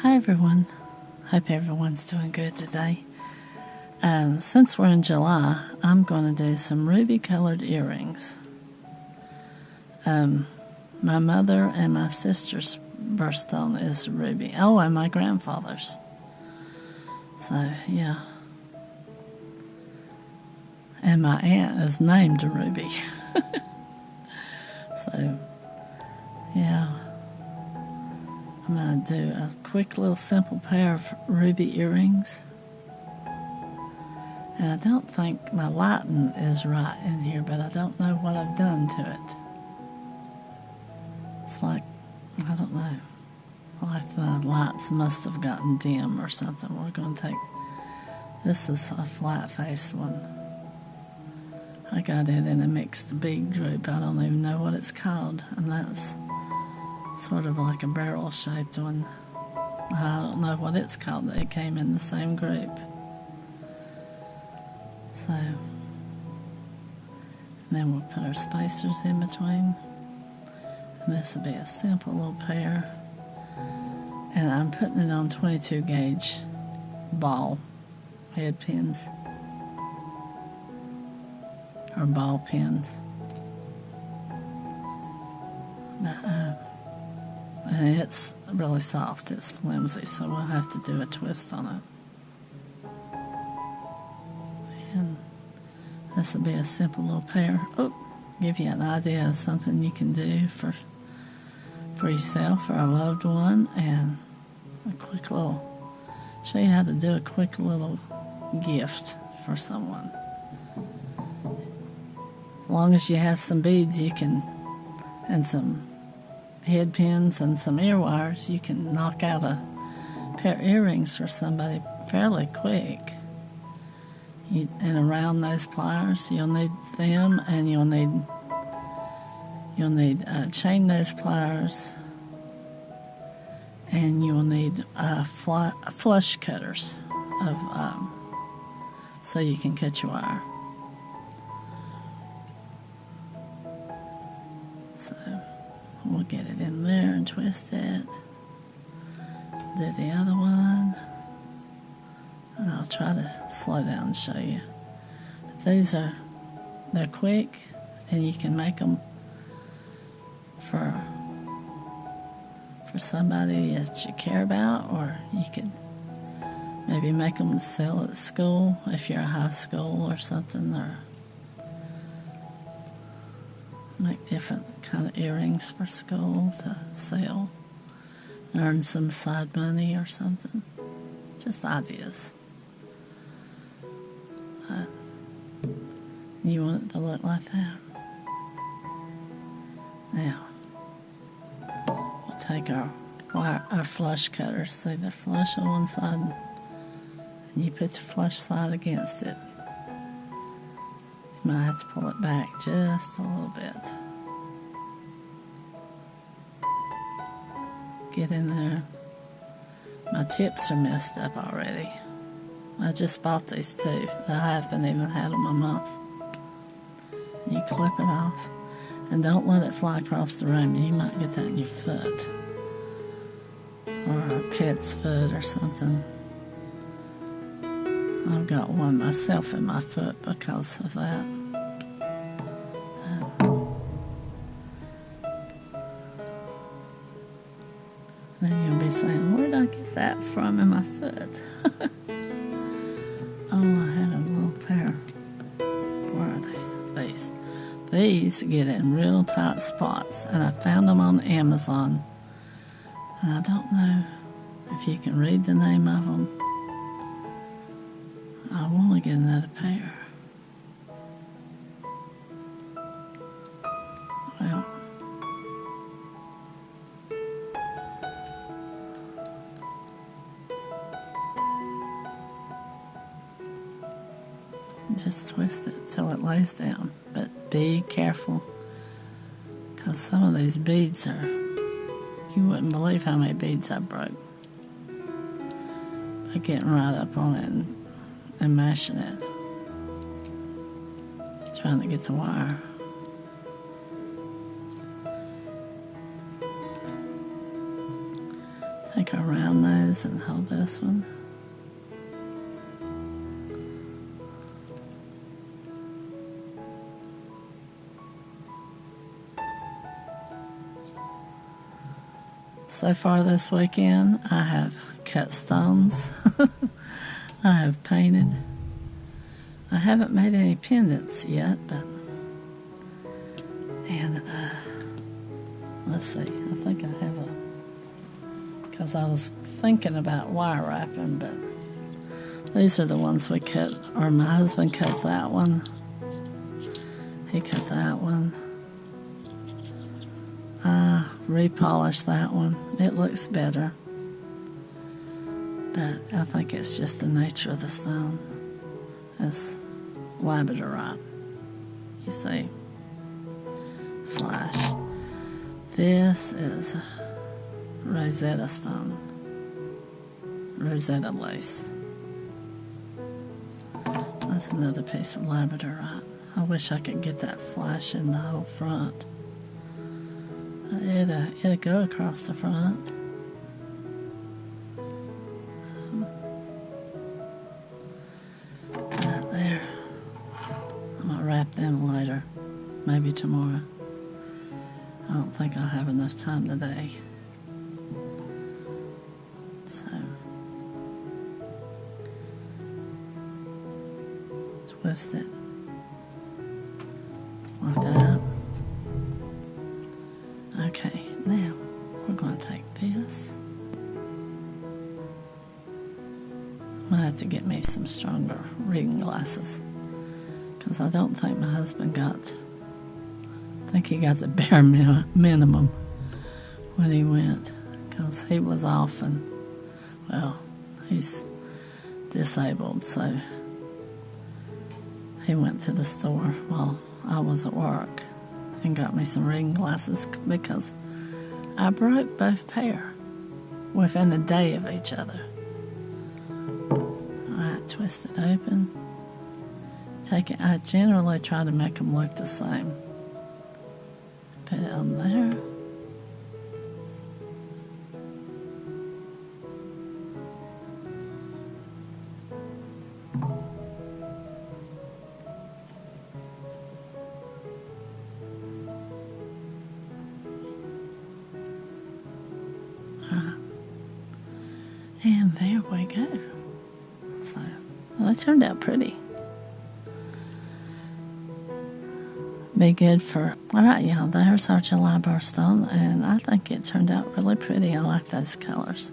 Hi everyone, hope everyone's doing good today. Since we're in July, I'm going to do some ruby colored earrings. My mother and my sister's birthstone is ruby. Oh, and my grandfather's. So, yeah. And my aunt is named Ruby. So, yeah. I'm going to do a quick little simple pair of ruby earrings. And I don't think my lighting is right in here, but I don't know what I've done to it. It's like, I don't know, like the lights must have gotten dim or something. We're going to take, this is a flat face one. I got it in a mixed bead group. I don't even know what it's called, and that's sort of like a barrel shaped one. I don't know what it's called. It came in the same group. So, and then we'll put our spacers in between. And this will be a simple little pair. And I'm putting it on 22 gauge ball head pins. Or ball pins. And it's really soft, it's flimsy, so we'll have to do a twist on it. And this will be a simple little pair. Oh, give you an idea of something you can do for yourself or a loved one, and a quick little, show you how to do a quick little gift for someone. As long as you have some beads, you can, and some head pins and some ear wires, you can knock out a pair of earrings for somebody fairly quick. And around those pliers, you'll need them, and you'll need chain nose pliers, and you'll need flush cutters of so you can cut your wire. So we'll get it in there and twist it. Do the other one. And I'll try to slow down and show you. But they're quick, and you can make them for somebody that you care about, or you could maybe make them to sell at school if you're a high school or something, or make different kind of earrings for school to sell, earn some side money or something. Just ideas. You want it to look like that. Now, we'll take our flush cutters. See, they're flush on one side, and you put the flush side against it. You might have to pull it back just a little bit. Get in there. My tips are messed up already. I just bought these two. I haven't even had them a month. You clip it off, and don't let it fly across the room. You might get that in your foot, or a pet's foot or something. I've got one myself in my foot because of that. Then you'll be saying, where did I get that from in my foot? Oh, I had a little pair. Where are they? These get in real tight spots, and I found them on Amazon. And I don't know if you can read the name of them. I want to get another pair. Well, just twist it till it lays down, but be careful, because some of these beads are, you wouldn't believe how many beads I broke by getting right up on it and mashing it, trying to get the wire. take a round nose and hold this one. So far this weekend, I have cut stones. I have painted. I haven't made any pendants yet, and let's see, I think I have because I was thinking about wire wrapping, but these are the ones we cut, or my husband cut that one. He cut that one. I repolished that one. It looks better, but I think it's just the nature of the stone. It's labradorite, you see, flash. This is Rosetta stone, Rosetta lace. That's another piece of labradorite. I wish I could get that flash in the whole front. It'll go across the front. Right there. I'm gonna wrap them later, maybe tomorrow. I don't think I'll have enough time today. So, twist it like that. Okay, now we're going to take this. I might have to get me some stronger reading glasses, because I don't think my husband got, I think he got the bare minimum when he went, because he was off, and, well, he's disabled, so he went to the store while I was at work and got me some reading glasses, because I broke both pair within a day of each other. Alright, twist it open. Take it. I generally try to make them look the same. Put it on there. And there we go. So, well, they turned out pretty. Be good for, alright, yeah, there's our July birthstone, and I think it turned out really pretty. I like those colors.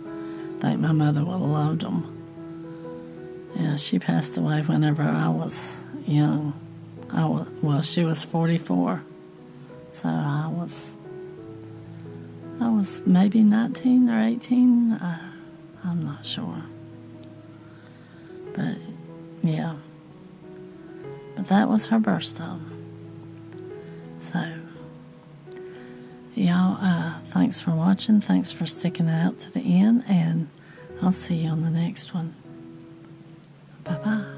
I think my mother would have loved them. Yeah, she passed away whenever I was young. Well, she was 44, so I was maybe 19 or 18. I'm not sure. But, yeah. But that was her birthstone. So, y'all, thanks for watching. Thanks for sticking out to the end. And I'll see you on the next one. Bye-bye.